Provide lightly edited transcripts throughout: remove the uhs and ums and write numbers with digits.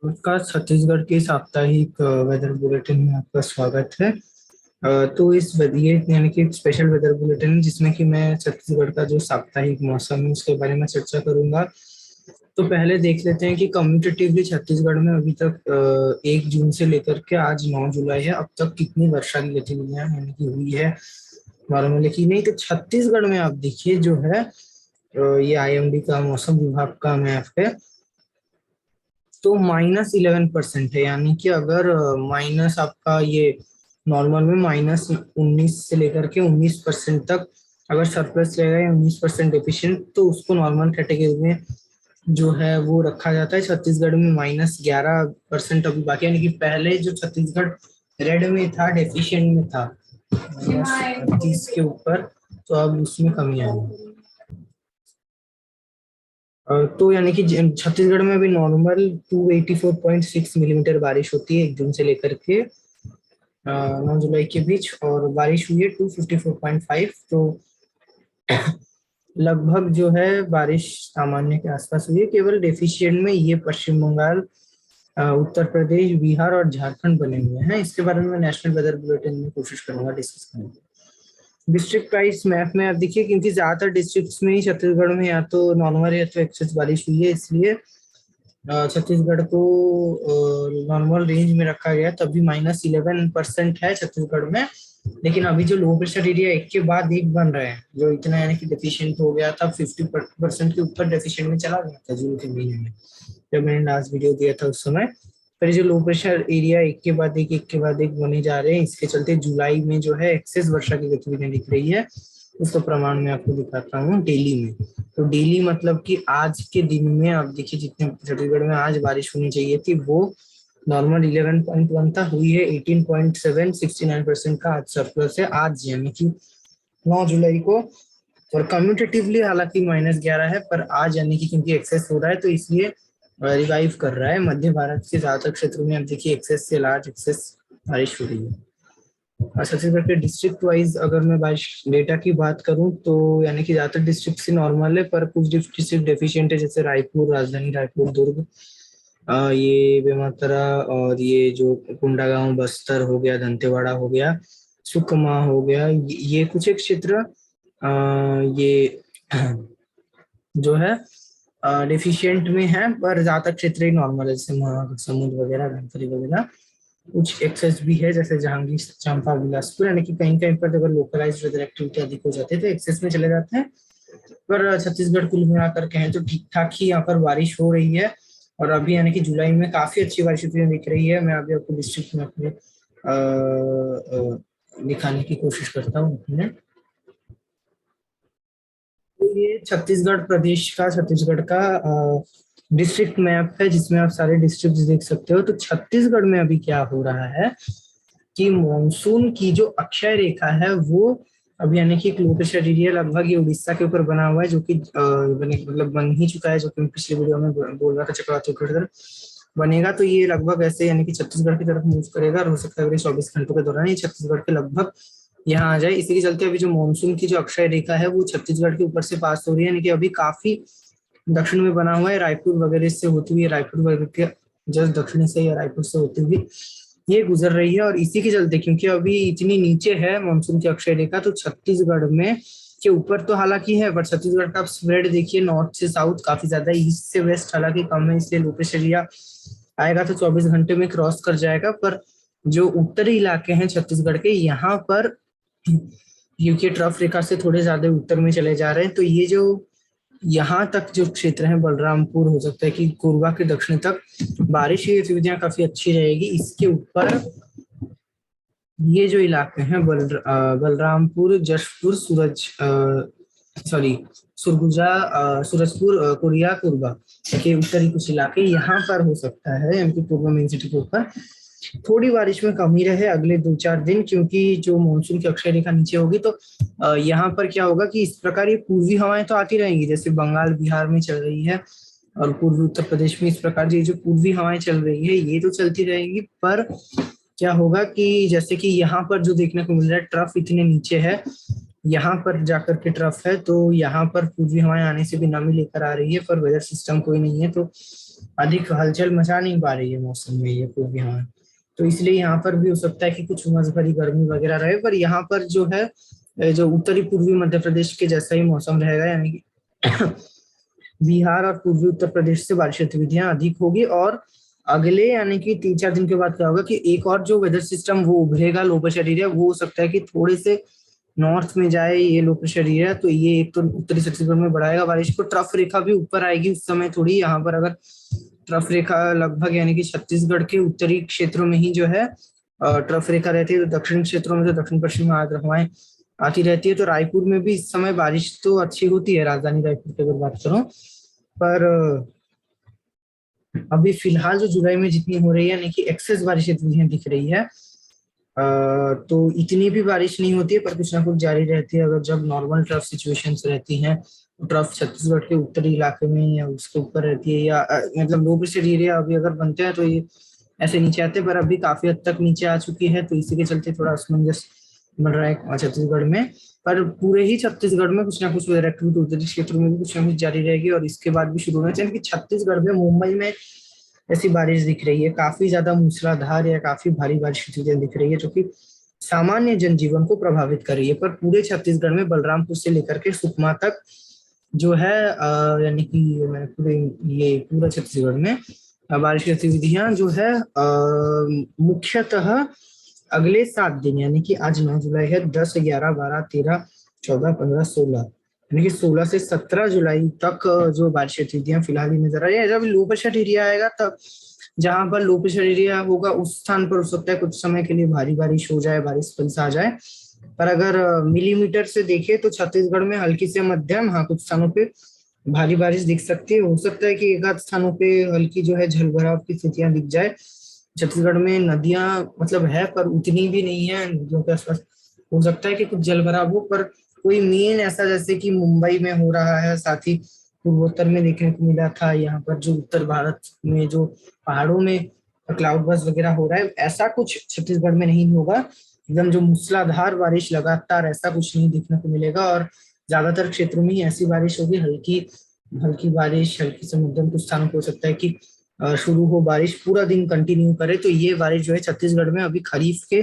नमस्कार। छत्तीसगढ़ के साप्ताहिक वेदर बुलेटिन में आपका स्वागत है। तो इस ये यानी कि स्पेशल वेदर बुलेटिन जिसमें कि मैं छत्तीसगढ़ का जो साप्ताहिक मौसम है उसके बारे में चर्चा करूंगा। तो पहले देख लेते हैं कि कम्यूटेटिवली छत्तीसगढ़ में अभी तक 1 जून से लेकर के आज 9 जुलाई है, अब तक कितनी वर्षा की गतिविधियां यानी कि हुई है नॉर्मल की नहीं। तो छत्तीसगढ़ में आप देखिए जो है ये आईएमडी का मौसम विभाग का मैप है। तो -11% है, यानी कि अगर माइनस आपका ये नॉर्मल में -19 से लेकर के 19% तक अगर सरप्लस रहेगा या 19% डेफिशिएंट, तो उसको नॉर्मल कैटेगरी में जो है वो रखा जाता है। छत्तीसगढ़ में -11% अभी बाकी, यानी कि पहले जो छत्तीसगढ़ रेड में था, डेफिशिएंट में था -30 के ऊपर, तो अब उसमें कमी आई। तो यानी कि छत्तीसगढ़ में अभी नॉर्मल 284.6 मिलीमीटर बारिश होती है 1 जून से लेकर के 9 जुलाई के बीच, और बारिश हुई है 254.5। तो लगभग जो है बारिश सामान्य के आसपास हुई है। केवल डेफिशिएंट में ये पश्चिम बंगाल, उत्तर प्रदेश, बिहार और झारखंड बने हुए हैं। इसके बारे में नेशनल वेदर बुलेटिन में कोशिश करूंगा डिस्कस करने की। डिस्ट्रिक्ट वाइज मैप में आप देखिए, क्योंकि ज्यादातर डिस्ट्रिक्ट्स में ही छत्तीसगढ़ में या तो नॉर्मल या तो एक्सेस बारिश हुई है, इसलिए छत्तीसगढ़ को नॉर्मल रेंज में रखा गया। तभी -11% है छत्तीसगढ़ में। लेकिन अभी जो लो प्रेशर एरिया एक के बाद एक बन रहे हैं, जो इतना यानी कि डेफिशिएंट हो गया था, 50% के ऊपर डेफिशिएंट में चला गया था जून के महीने में जब मैंने लास्ट वीडियो दिया था उस समय। पर ये जो लो प्रेशर एरिया एक के बाद एक बने जा रहे हैं, इसके चलते जुलाई में जो है एक्सेस वर्षा की गतिविधियां दिख रही है। उसका प्रमाण मैं आपको दिखाता हूँ डेली में। तो डेली मतलब कि आज के दिन में आप देखिए जितने छत्तीसगढ़ में आज बारिश होनी चाहिए थी वो नॉर्मल 11.1 था, हुई है 18.7, 69% का आज सरप्लस है आज, यानी कि 9 जुलाई को। और कम्यूटेटिवली हालांकि -11 है, पर आज यानी कि क्योंकि एक्सेस हो रहा है तो इसलिए रिवाइव कर रहा है। मध्य भारत के ज्यादातर क्षेत्रों में आप देखिए एक्सेस से लार्ज एक्सेस बारिश हो रही है। छत्तीसगढ़ के डिस्ट्रिक्ट वाइज अगर मैं बारिश डेटा की बात करूं तो यानी कि ज्यादातर डिस्ट्रिक्ट से नॉर्मल है, पर कुछ डिस्ट्रिक्ट डेफिशिएंट है, जैसे रायपुर, राजधानी रायपुर, दुर्ग, ये बेमेतरा, और ये जो कोंडागांव, बस्तर हो गया, दंतेवाड़ा हो गया, सुकमा हो गया, ये कुछ एक क्षेत्र ये जो है डेफिशिएंट में है। पर ज्यादातर क्षेत्र ही नॉर्मल है, जैसे महासमुंद वगैरह, धमतरी वगैरह। कुछ एक्सेस भी है जैसे जहांगीर, चंपा, बिलासपुर, यानी कि कहीं कहीं पर अगर लोकलाइज्ड वेदर एक्टिविटी अधिक हो जाती है तो एक्सेस में चले जाते हैं। पर छत्तीसगढ़ कुल मिलाकर कहें तो ठीक ठाक ही यहाँ पर बारिश हो रही है। और अभी यानी कि जुलाई में काफी अच्छी बारिश होती दिख रही है। मैं अभी आपको डिस्ट्रिक्ट में अपने दिखाने की कोशिश करता हूँ। तो ये छत्तीसगढ़ का डिस्ट्रिक्ट मैप है, जिसमें आप सारे डिस्ट्रिक्ट देख सकते हो। तो छत्तीसगढ़ में अभी क्या हो रहा है कि मॉनसून की जो अक्षय रेखा है वो अब यानी कि एक लो प्रेशर एरिया लगभग ये उड़ीसा के ऊपर बना हुआ है, जो कि मतलब बन ही चुका है, जो कि मैं पिछले वीडियो में बोल रहा था चक्रवाती उड़ीसा बनेगा। तो ये लगभग ऐसे यानी कि छत्तीसगढ़ की तरफ मूव करेगा, और हो सकता है अगले 24 घंटों के दौरान ये छत्तीसगढ़ के लगभग यहाँ आ जाए। इसी के चलते अभी जो मानसून की जो अक्षय रेखा है वो छत्तीसगढ़ के ऊपर से पास हो रही है, यानी कि अभी काफी दक्षिण में बना हुआ है, रायपुर वगैरह से होती हुई, रायपुर वगैरह के जस्ट दक्षिण से या रायपुर से होती हुई ये गुजर रही है। और इसी के चलते क्योंकि अभी इतनी नीचे है मानसून की अक्षय रेखा, तो छत्तीसगढ़ में के ऊपर तो हालांकि है, पर छत्तीसगढ़ का आप स्प्रेड देखिए, नॉर्थ से साउथ काफी ज्यादा, ईस्ट से वेस्ट हालांकि कम है, इसलिए लो प्रेशर एरिया आएगा तो 24 घंटे में क्रॉस कर जाएगा। पर जो उत्तरी इलाके हैं छत्तीसगढ़ के, यहाँ पर यूके ट्रफ रेखा से थोड़े ज्यादा उत्तर में चले जा रहे हैं। तो ये जो यहाँ तक जो क्षेत्र है, बलरामपुर, हो सकता है कि कोरबा के दक्षिण तक बारिश की गतिविधियां काफी अच्छी रहेगी। इसके ऊपर ये जो इलाके हैं बलरामपुर, जशपुर, सुरगुजा, सूरजपुर, कोरिया, कोरबा के उत्तरी कुछ इलाके, यहाँ पर हो सकता है एमपी पूर्व मेन सिटी के ऊपर थोड़ी बारिश में कमी रहे अगले 2-4 दिन, क्योंकि जो मानसून की अक्षय रेखा नीचे होगी तो यहाँ पर क्या होगा कि इस प्रकार ये पूर्वी हवाएं तो आती रहेंगी, जैसे बंगाल बिहार में चल रही है, और पूर्वी उत्तर प्रदेश में इस प्रकार ये जो पूर्वी हवाएं चल रही है ये तो चलती रहेंगी। पर क्या होगा कि जैसे कि यहाँ पर जो देखने को मिल रहा है, ट्रफ इतने नीचे है, यहाँ पर जाकर के ट्रफ है, तो यहाँ पर पूर्वी हवाएं आने से भी नमी लेकर आ रही है, पर वेदर सिस्टम कोई नहीं है, तो अधिक हलचल मचा नहीं पा रही है मौसम में ये पूर्वी हवाएं। तो इसलिए यहाँ पर भी हो सकता है कि कुछ उमस भरी गर्मी वगैरह रहे, पर यहाँ पर जो है जो उत्तरी पूर्वी मध्य प्रदेश के जैसा ही मौसम रहेगा, यानी कि बिहार और पूर्वी उत्तर प्रदेश से बारिश गतिविधियां अधिक होगी। और अगले यानी कि 3-4 दिन के बाद क्या होगा कि एक और जो वेदर सिस्टम वो उभरेगा, लो प्रेशर एरिया, वो हो सकता है कि थोड़े से नॉर्थ में जाए। ये लो प्रेशर एरिया तो ये एक तो उत्तरी छत्तीसगढ़ में बढ़ाएगा बारिश को, ट्रफ रेखा भी ऊपर आएगी उस समय थोड़ी। यहाँ पर अगर ट्रफ रेखा लगभग यानी कि छत्तीसगढ़ के उत्तरी क्षेत्रों में ही जो है ट्रफ रेखा रहती है, तो दक्षिण क्षेत्रों में तो दक्षिण पश्चिम आर्द्र हवाएं आती रहती है। तो रायपुर में भी इस समय बारिश तो अच्छी होती है, राजधानी रायपुर की अगर बात करूं, पर अभी फिलहाल जो जुलाई में जितनी हो रही है यानी कि एक्सेस बारिश इतनी दिख रही है, तो इतनी भी बारिश नहीं होती है, पर कुछ ना कुछ जारी रहती है। अगर जब नॉर्मल ट्रफ सिचुएशंस रहती हैं, ट्रफ छत्तीसगढ़ के उत्तरी इलाके में या उसके ऊपर रहती है, या मतलब लो प्रेशर एरिया अभी अगर बनते हैं तो ये ऐसे नीचे आते हैं, पर अभी काफी हद तक नीचे आ चुकी है, तो इसी के चलते थोड़ा असमंजस बन रहा है छत्तीसगढ़ में। पर पूरे ही छत्तीसगढ़ में कुछ ना कुछ वेदर एक्टिविटी उत्तरी क्षेत्रों में भी कुछ ना कुछ जारी रहेगी, और इसके बाद भी शुरू होना चाहिए कि छत्तीसगढ़ में, मुंबई में ऐसी बारिश दिख रही है, काफी ज्यादा मूसलाधार या काफी भारी बारिश की चीजें दिख रही है, जो कि सामान्य जनजीवन को प्रभावित कर रही है। पर पूरे छत्तीसगढ़ में बलरामपुर से लेकर के सुकमा तक जो है यानी कि पूरे ये पूरा छत्तीसगढ़ में बारिश की गतिविधियां जो है मुख्यतः अगले 7 दिन, यानी कि आज 9 जुलाई है, 10, 11, 12, 13, 14, 15, 16, यानी कि 16 से 17 जुलाई तक जो बारिश की गतिविधियां फिलहाल ही नजर आ रही है। जब लो प्रेशर एरिया आएगा, तब जहां पर लो प्रेशर एरिया होगा उस स्थान पर हो सकता है कुछ समय के लिए भारी बारिश हो जाए, बारिश पल्स आ जाए। पर अगर मिलीमीटर से देखें तो छत्तीसगढ़ में हल्की से मध्यम, हाँ कुछ स्थानों पे भारी बारिश दिख सकती है। हो सकता है कि एक आध स्थानों पे हल्की जो है जलभराव की स्थितियां दिख जाए। छत्तीसगढ़ में नदियां मतलब है, पर उतनी भी नहीं है, नदियों के आसपास हो सकता है कि कुछ जलभराव हो, पर कोई मेन ऐसा जैसे कि मुंबई में हो रहा है, साथ ही पूर्वोत्तर में देखने को मिला था, यहाँ पर जो उत्तर भारत में जो पहाड़ों में क्लाउड बर्स्ट वगैरह हो रहा है, ऐसा कुछ छत्तीसगढ़ में नहीं होगा। एकदम जो मूसलाधार बारिश लगातार, ऐसा कुछ नहीं देखने को मिलेगा। और ज्यादातर क्षेत्रों में ही ऐसी बारिश होगी, हल्की हल्की बारिश, हल्की से मध्यम, कुछ स्थानों को हो सकता है कि शुरू हो बारिश, पूरा दिन कंटिन्यू करे। तो ये बारिश जो है छत्तीसगढ़ में अभी खरीफ के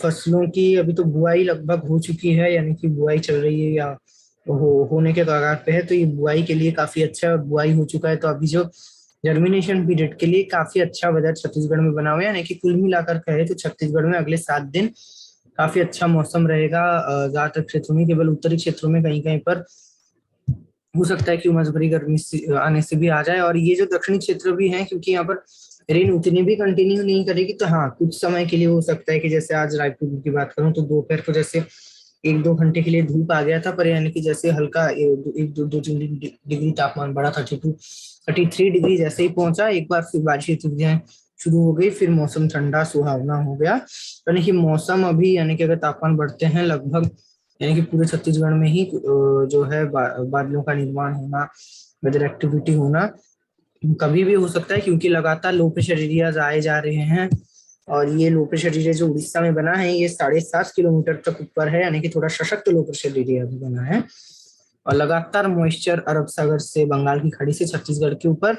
फसलों की, अभी तो बुआई लगभग हो चुकी है, यानी कि बुआई चल रही है या होने के कगार पे है, तो ये बुआई के लिए काफी अच्छा है। और बुआई हो चुका है, तो अभी जो जर्मिनेशन पीरियड के लिए काफी अच्छा वेदर छत्तीसगढ़ में बना हुआ है, यानी कि कुल मिलाकर कहे तो छत्तीसगढ़ में अगले 7 दिन काफी अच्छा मौसम रहेगा। ज्यादातर क्षेत्रों में, केवल उत्तरी क्षेत्रों में कहीं कहीं पर हो सकता है कि उमस भरी गर्मी आने से भी आ जाए। और ये जो दक्षिणी क्षेत्र भी हैं, क्योंकि यहाँ पर रेन उतनी भी कंटिन्यू नहीं करेगी, तो हाँ कुछ समय के लिए हो सकता है कि जैसे आज रायपुर की बात करूं तो दोपहर को जैसे 1-2 घंटे के लिए धूप आ गया था, पर यानी कि जैसे हल्का 1-2-3 डिग्री तापमान बढ़ा, 32-33 डिग्री जैसे ही पहुंचा, एक बार फिर बारिश की गतिविधियां शुरू हो गई, फिर मौसम ठंडा सुहावना हो गया। यानी कि मौसम अभी, यानी कि अगर तापमान बढ़ते हैं लगभग, यानी कि पूरे छत्तीसगढ़ में ही जो है बादलों का निर्माण होना, वेदर एक्टिविटी होना कभी भी हो सकता है, क्योंकि लगातार लो प्रेशर एरियाज आए जा रहे हैं। और ये लो प्रेशर एरिया जो उड़ीसा में बना है, ये 7.5 किलोमीटर तक ऊपर है, यानी कि थोड़ा सशक्त लो प्रेशर एरिया भी बना है। और लगातार मॉइस्चर अरब सागर से, बंगाल की खाड़ी से छत्तीसगढ़ के ऊपर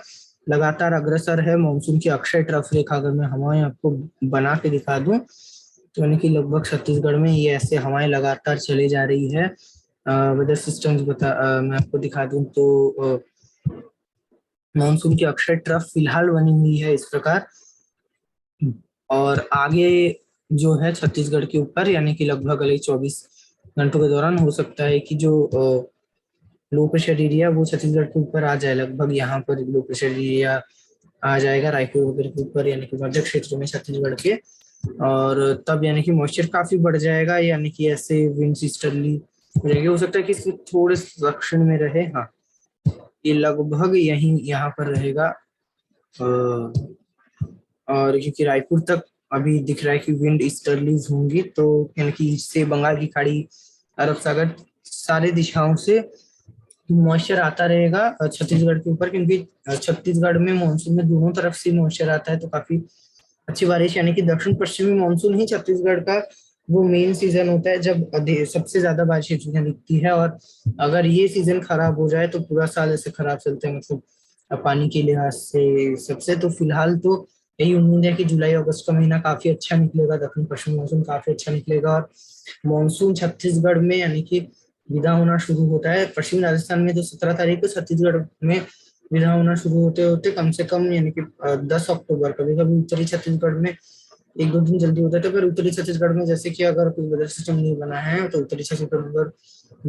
लगातार अग्रसर है। मानसून की अक्षय ट्रफ रेखा अगर मैं हवाएं आपको बना के दिखा दूं, तो यानी कि लगभग छत्तीसगढ़ में ये ऐसे हवाएं लगातार चली जा रही है। वेदर सिस्टम्स मैं आपको दिखा दूं तो मानसून की अक्षय ट्रफ फिलहाल बनी हुई है इस प्रकार। और आगे जो है छत्तीसगढ़ के ऊपर, यानी कि लगभग अगले 24 घंटों के दौरान हो सकता है कि जो लो प्रेशर एरिया वो छत्तीसगढ़ के ऊपर आ जाए। लगभग यहाँ पर लो प्रेशर एरिया आ जाएगा रायपुर वगैरह के ऊपर, यानी कि मध्य क्षेत्रों में छत्तीसगढ़ के। और तब यानी कि मॉइस्चर काफी बढ़ जाएगा, यानी कि ऐसे विंड ईस्टर्ली हो जाएगी। हो सकता है कि इसके थोड़े दक्षिण में रहे, हाँ ये लगभग यही यहाँ पर रहेगा। और क्योंकि रायपुर तक अभी दिख रहा है कि विंड ईस्टर्लीज होंगी, तो यानी कि इससे बंगाल की खाड़ी, अरब सागर, सारे दिशाओं से मॉइस्चर आता रहेगा छत्तीसगढ़ के ऊपर। क्योंकि छत्तीसगढ़ में मानसून में दोनों तरफ से मॉइस्चर आता है, तो काफी अच्छी बारिश, यानी कि दक्षिण पश्चिमी मानसून ही छत्तीसगढ़ का वो मेन सीजन होता है जब सबसे ज्यादा बारिश दिखती है। और अगर ये सीजन खराब हो जाए तो पूरा साल ऐसे खराब चलते हैं, मतलब पानी के लिहाज से सबसे। तो फिलहाल तो यही उम्मीद है कि जुलाई अगस्त का महीना काफी अच्छा निकलेगा, दक्षिण पश्चिम मानसून काफी अच्छा निकलेगा। और मानसून छत्तीसगढ़ में यानी कि विदा होना शुरू होता है। पश्चिमी राजस्थान में तो 17 तारीख को, छत्तीसगढ़ में विदा होना शुरू होते होते कम से कम यानी कि 10 अक्टूबर, कभी कभी उत्तरी छत्तीसगढ़ में एक दो दिन जल्दी होता है। तो फिर उत्तरी छत्तीसगढ़ में जैसे कि अगर कोई वेदर सिस्टम नहीं बना है तो उत्तरी छत्तीसगढ़ में अगर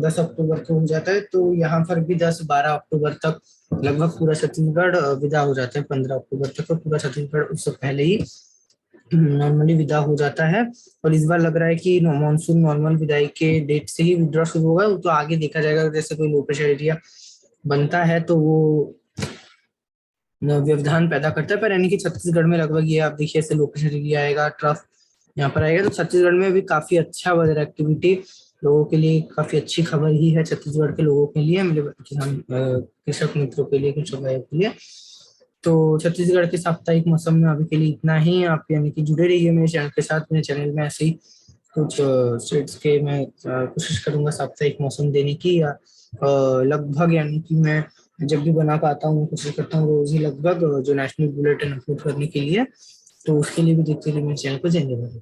10 अक्टूबर को हो जाता है, तो यहाँ पर भी 10-12 अक्टूबर तक लगभग पूरा छत्तीसगढ़ विदा हो जाता है। 15 अक्टूबर तक तो पूरा छत्तीसगढ़ उससे पहले ही नॉर्मली विदा हो जाता है। और इस बार लग रहा है कि मानसून नॉर्मल विदाई के डेट से ही विड्रॉ शुरू होगा। वो तो आगे देखा जाएगा, जैसे कोई लो प्रेशर एरिया बनता है तो वो व्यवधान पैदा करता है। पर यानी कि छत्तीसगढ़ में लगभग ये आप देखिए ऐसे लो प्रेशर एरिया आएगा, ट्रफ यहाँ पर आएगा। तो छत्तीसगढ़ में भी काफी अच्छा वेदर एक्टिविटी लोगों के लिए काफी अच्छी खबर ही है, छत्तीसगढ़ के लोगों के लिए, मेरे किसान कृषक मित्रों के लिए, कृषक भाइयों के लिए। तो छत्तीसगढ़ के साप्ताहिक मौसम में अभी के लिए इतना ही। आप यानी कि जुड़े रहिए मेरे चैनल के साथ। मेरे चैनल में ऐसे ही कुछ स्टेट्स के मैं कोशिश करूंगा साप्ताहिक मौसम देने की, या लगभग यानी कि मैं जब भी बना पाता हूँ कोशिश करता हूँ रोज ही लगभग जो नेशनल बुलेटिन अपलोड करने के लिए। तो उसके लिए भी देखते रहिए मेरे चैनल को। जय हिंद।